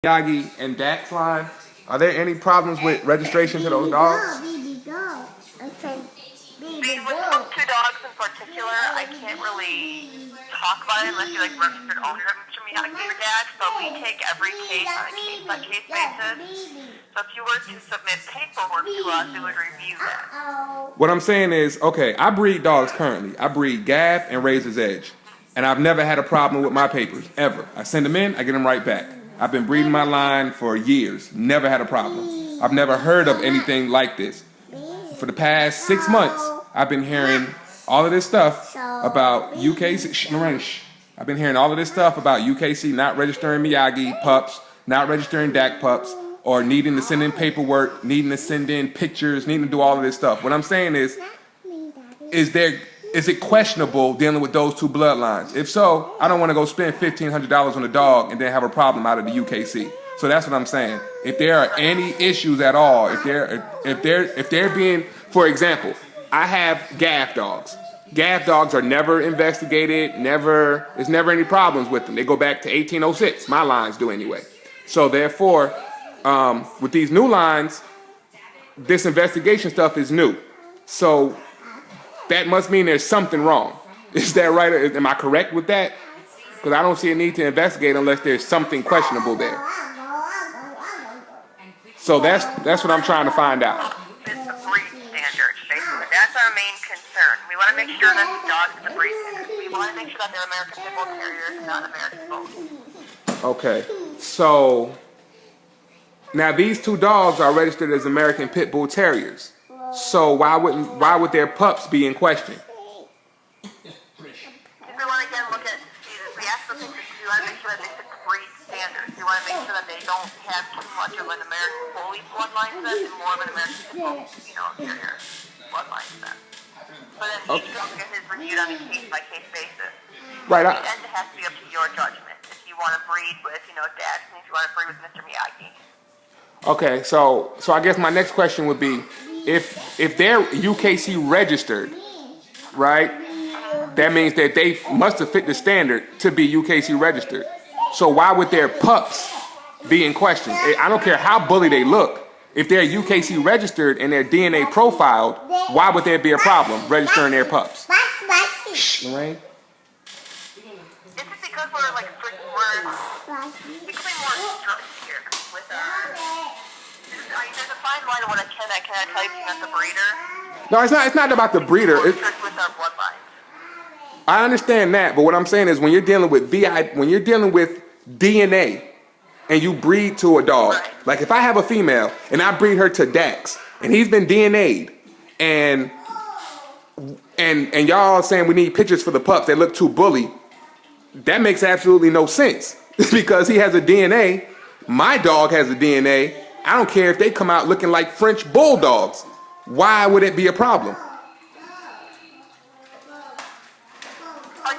Miagi and Dax line, are there any problems with registration to those dogs? With those two dogs in particular, I can't really talk about it unless you're like registered owner of Mr. Miyagi or Dax, but we take every case on a case-by-case basis. So if you were to submit paperwork to us, we would review that. What I'm saying is, okay, I breed dogs currently. I breed Gaff and Razor's Edge. And I've never had a problem with my papers, ever. I send them in, I get them right back. I've been breeding my line for years, never had a problem. I've never heard of anything like this. For the past 6 months, I've been hearing all of this stuff about UKC. I've been hearing all of this stuff about UKC not registering Miyagi pups, not registering Dak pups, or needing to send in paperwork, needing to send in pictures, needing to do all of this stuff. What I'm saying is it questionable dealing with those two bloodlines? If so, I don't want to go spend $1,500 on a dog and then have a problem out of the UKC. So that's what I'm saying. If there are any issues at all, if they're being, for example, I have Gaff dogs. Gaff dogs are never investigated, there's never any problems with them. They go back to 1806. My lines do anyway. So therefore, with these new lines, this investigation stuff is new. So that must mean there's something wrong. Is that right? Am I correct with that? Because I don't see a need to investigate unless there's something questionable there. So that's what I'm trying to find out. It's the breed standards, basically. That's our main concern. We want to make sure that the dogs are the breed standards. We want to make sure that they're American Pit Bull Terriers, not American Bulls. Okay, so now these two dogs are registered as American Pit Bull Terriers. So why would their pups be in question? We want to again look at, we ask the things we want to make sure that they fit the breed standards. We want to make sure that they don't have too much of an American Bully bloodline set and more of an American Pit Bull, Terrier bloodline set. But then each dog is reviewed on a case-by-case basis. Right. And it has to be up to your judgment. If you want to breed with, Dax, and if you want to breed with Mr. Miyagi. Okay, so I guess my next question would be, if they're UKC registered, right, that means that they must have fit the standard to be UKC registered. So why would their pups be in question? I don't care how bully they look. If they're UKC registered and their DNA profiled, why would there be a problem registering their pups? Shh, Lorraine. It's just because we're becoming more strict here with there's a fine line of what I cannot tell you as a breeder. No, it's not about the breeder. We're strict with our bloodline. I understand that, but what I'm saying is when you're dealing with DNA and you breed to a dog, right. Like if I have a female and I breed her to Dax and he's been DNA'd and y'all saying we need pictures for the pups that look too bully, that makes absolutely no sense. Because he has a DNA, my dog has a DNA, I don't care if they come out looking like French bulldogs. Why would it be a problem? Our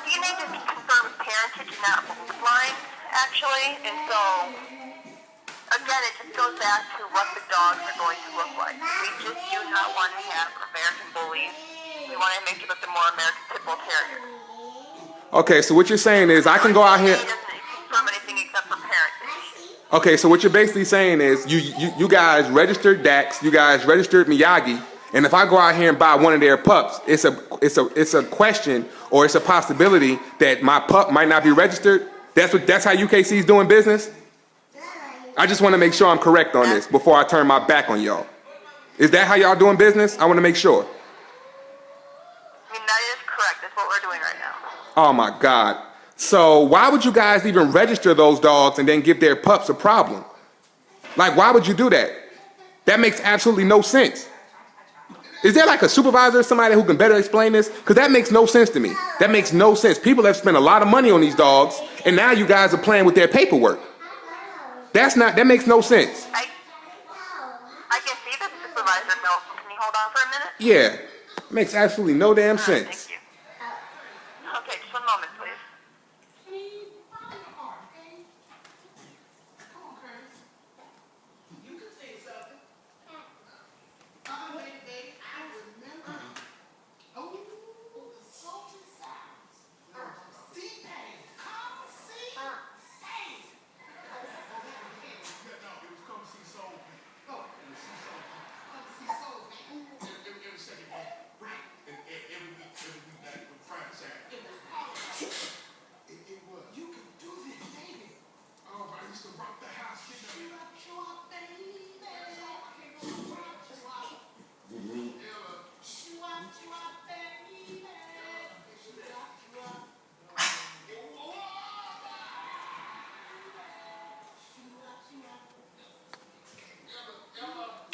DNA just confirms parentage, not bloodline, actually. And so, again, it just goes back to what the dogs are going to look like. We just do not want to have American bullies. We want to make sure that they're more American Pit Bull Terriers. Okay, so what you're saying is I can go out here. It doesn't confirm anything except for parentage. Okay, so what you're basically saying is you guys registered Dax, you guys registered Miyagi, and if I go out here and buy one of their pups, it's a question or it's a possibility that my pup might not be registered. That's how UKC is doing business. I just want to make sure I'm correct on this before I turn my back on y'all. Is that how y'all doing business? I want to make sure. I mean, that is correct. That's what we're doing right now. Oh my God. So why would you guys even register those dogs and then give their pups a problem? Like, why would you do that? That makes absolutely no sense. Is there like a supervisor or somebody who can better explain this? Because that makes no sense to me. That makes no sense. People have spent a lot of money on these dogs, and now you guys are playing with their paperwork. That makes no sense. I can see the supervisor, Bill. Can you hold on for a minute? Yeah. It makes absolutely no damn sense. Thank you. Okay, just one moment, please.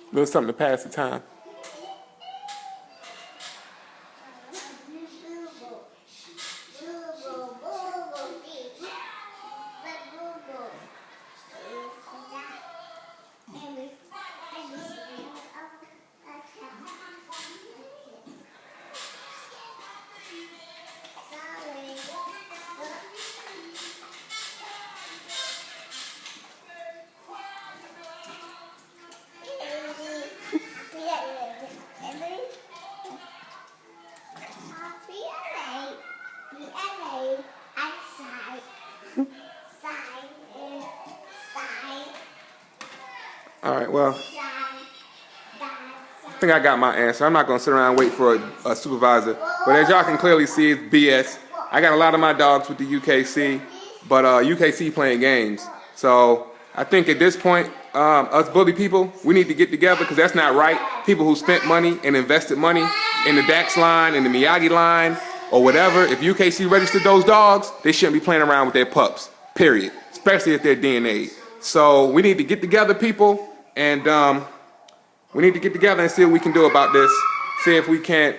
A little something to pass the time. All right, well, I think I got my answer. I'm not going to sit around and wait for a supervisor. But as y'all can clearly see, it's BS. I got a lot of my dogs with the UKC, but UKC playing games. So I think at this point, us bully people, we need to get together because that's not right. People who spent money and invested money in the Dax line, in the Miagi line, or whatever, if UKC registered those dogs, they shouldn't be playing around with their pups, period. Especially if they're DNA. So we need to get together, people, and we need to get together and see what we can do about this. See if we can't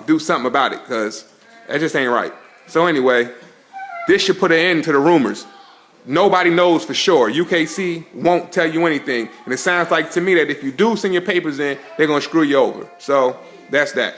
do something about it, because that just ain't right. So anyway, this should put an end to the rumors. Nobody knows for sure. UKC won't tell you anything. And it sounds like to me that if you do send your papers in, they're going to screw you over. So that's that.